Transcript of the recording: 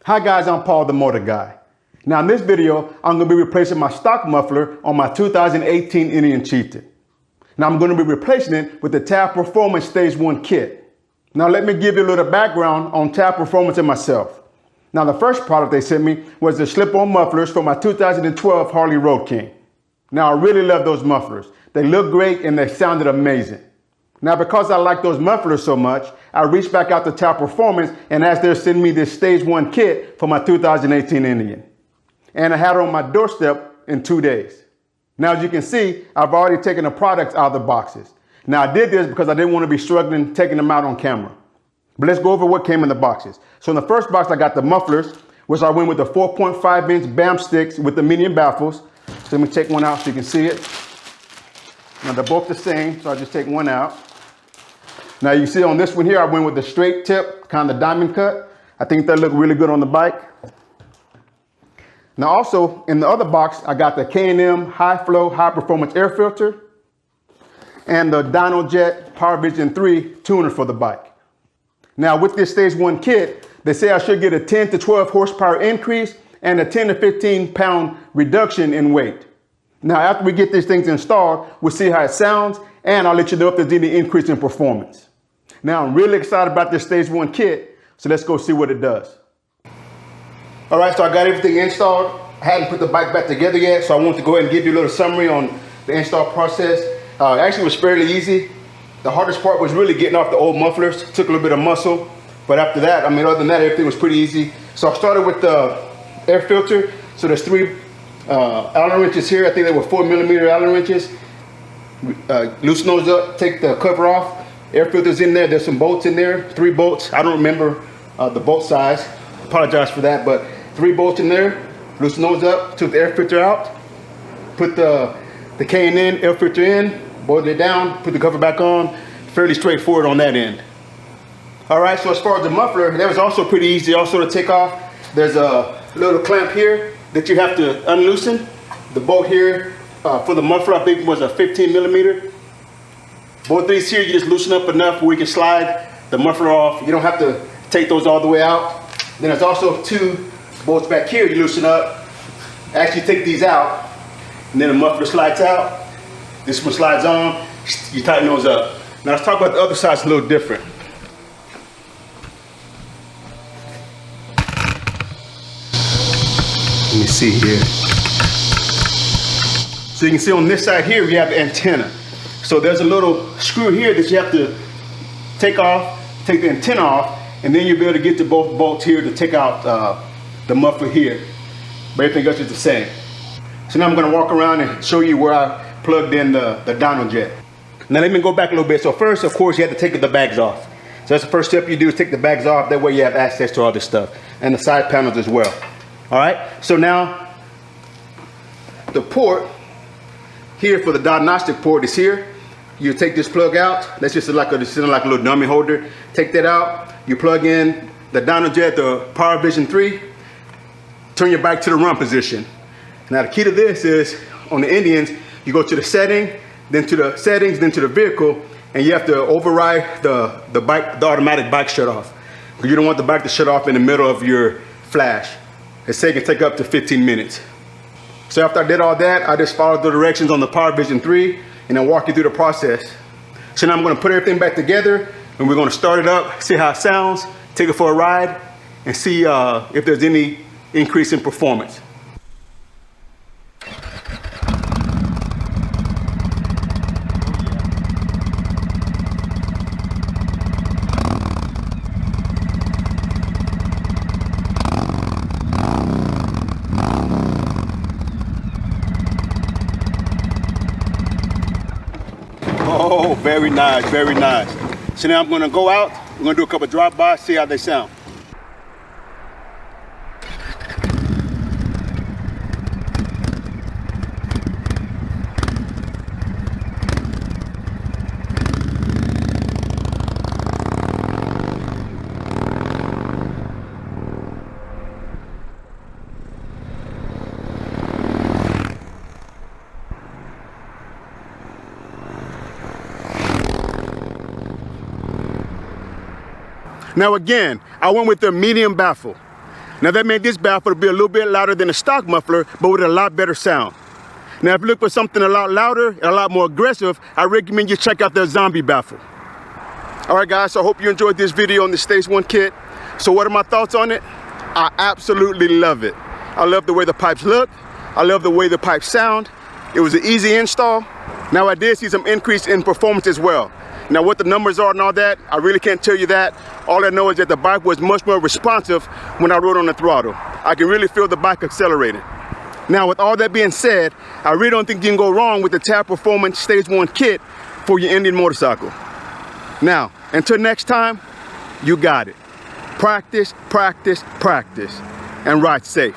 Hi guys, I'm Paul the Motor Guy. Now in this video, I'm going to be replacing my stock muffler on my 2018 Indian Chieftain. Now I'm going to be replacing it with the Tab Performance Stage 1 kit. Now let me give you a little background on Tab Performance and myself. Now the first product they sent me was the slip-on mufflers for my 2012 Harley Road King. Now I really love those mufflers. They look great and they sounded amazing. Now, because I like those mufflers so much, I reached back out to Tab Performance and asked them to send me this Stage 1 kit for my 2018 Indian. And I had it on my doorstep in 2 days. Now, as you can see, I've already taken the products out of the boxes. Now, I did this because I didn't want to be struggling taking them out on camera. But let's go over what came in the boxes. So in the first box, I got the mufflers, which I went with the 4.5-inch BAM sticks with the medium baffles. So let me take one out so you can see it. Now, they're both the same, so I'll just take one out. Now you see on this one here, I went with the straight tip, kind of diamond cut. I think that looked really good on the bike. Now also in the other box, I got the K&M high flow, high performance air filter and the DynoJet Power Vision 3 tuner for the bike. Now with this Stage 1 kit, they say I should get a 10 to 12 horsepower increase and a 10 to 15 pound reduction in weight. Now after we get these things installed, we'll see how it sounds and I'll let you know if there's any increase in performance. Now I'm really excited about this Stage 1 kit, so let's go see what it does. All right, so I got everything installed. I hadn't put the bike back together yet, so I wanted to go ahead and give you a little summary on the install process. Actually, it was fairly easy. The hardest part was really getting off the old mufflers. It took a little bit of muscle, but after that, other than that, everything was pretty easy. So I started with the air filter. So there's 3 Allen wrenches here. I think they were 4mm Allen wrenches. Loosen those up, take the cover off. Air filter's in there. There's some bolts in there, 3 bolts. I don't remember the bolt size. Apologize for that, but 3 bolts in there. Loosen those up, took the air filter out, put the K&N air filter in, boiled it down, put the cover back on. Fairly straightforward on that end. All right, so as far as the muffler, that was also pretty easy also to take off. There's a little clamp here that you have to unloosen. The bolt here for the muffler, I think was a 15mm. Both these here, you just loosen up enough where you can slide the muffler off. You don't have to take those all the way out. Then there's also 2 bolts back here you loosen up. Actually take these out, and then the muffler slides out. This one slides on, you tighten those up. Now let's talk about the other side, it's a little different. Let me see here. So you can see on this side here, we have the antenna. So there's a little screw here that you have to take off, take the antenna off, and then you'll be able to get to both bolts here to take out the muffler here. But everything else is the same. So now I'm gonna walk around and show you where I plugged in the DynoJet. Now let me go back a little bit. So first, of course, you have to take the bags off. So that's the first step you do, is take the bags off. That way you have access to all this stuff and the side panels as well. All right, so now the port here for the diagnostic port is here. You take this plug out. That's just like a little dummy holder. Take that out. You plug in the DynoJet, the Power Vision 3. Turn your bike to the run position. Now the key to this is on the Indians, you go to the setting, then to the settings, then to the vehicle, and you have to override the automatic bike shut off. Because you don't want the bike to shut off in the middle of your flash. It can take up to 15 minutes. So after I did all that, I just followed the directions on the Power Vision 3 and I'll walk you through the process. So now I'm gonna put everything back together and we're gonna start it up, see how it sounds, take it for a ride, and see if there's any increase in performance. Oh, very nice, very nice. So now I'm gonna go out, we're gonna do a couple drop-bys, see how they sound. Now again, I went with the medium baffle. Now that made this baffle to be a little bit louder than a stock muffler, but with a lot better sound. Now if you look for something a lot louder and a lot more aggressive, I recommend you check out the zombie baffle. All right guys, so I hope you enjoyed this video on the Stage 1 kit. So what are my thoughts on it? I absolutely love it. I love the way the pipes look. I love the way the pipes sound. It was an easy install. Now I did see some increase in performance as well. Now what the numbers are and all that, I really can't tell you that. All I know is that the bike was much more responsive when I rode on the throttle. I can really feel the bike accelerating. Now with all that being said, I really don't think you can go wrong with the Tab Performance Stage 1 kit for your Indian motorcycle. Now, until next time, you got it. Practice, practice, practice, and ride safe.